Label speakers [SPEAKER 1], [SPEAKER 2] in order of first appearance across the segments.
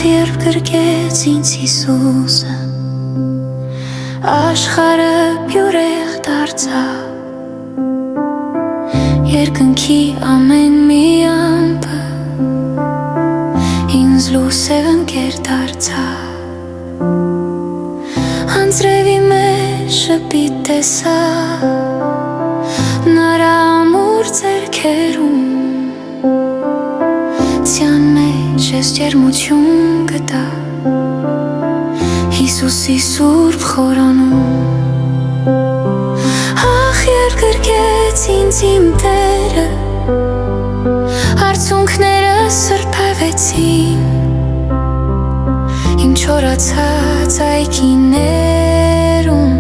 [SPEAKER 1] երբ գրկեց ինձ Հիսուսը, աշխարհը յուրեղ դարձավ, երկնքի ամեն մի ամպը ինձ լուսև ընկեր դարձավ, անձրևի մեջ շպիտ տեսա նրա ամուր ձեռքերում, ցյան մեջ ես ջերմություն գտա Հիսուսի սուրբ խորանում, ախ երբ գրկեց ինձ իմ Տերը, արցունքները սրբավեցին, իմ չորացած այգիներում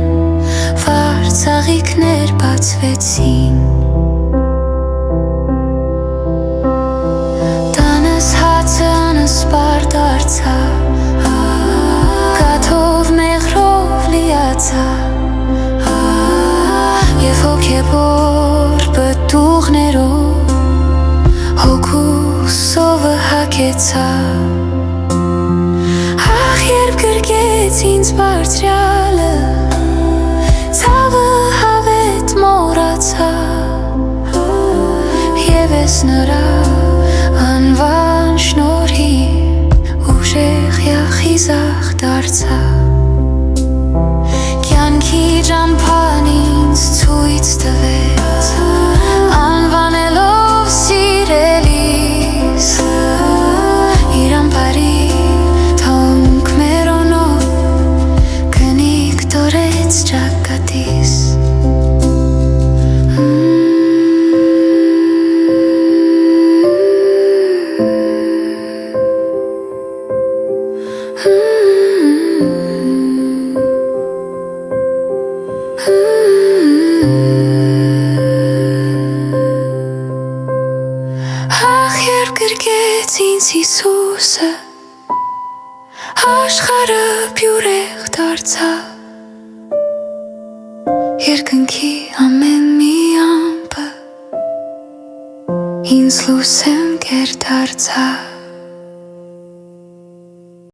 [SPEAKER 1] վառ ծաղիկներ բացվեցին, տանս հացը անսպար դարձավ, կաթով մեղրով լիացավ, և հոգևոր պտուղներով հոգուս սովը հագեցավ, ախ երբ գրկեց ինձ բարձրյալը, ցավը հավետ մոռացա, և ես նրա անվան շնորհի ուժեղ յախիզախ դարձա, կյանքի ճամփան ինձ ցույց տվեց, անվանելով սիրելիս, իր ամբարի թոնք մերոնով կնիկ տորեց ճակատիս, ախ երբ գրկեց ինձ Հիսուսը, աշխարհը յուրեղ դարձավ, երկնքի ամեն մի ամպը ինձ լուսև ընկեր դարձավ,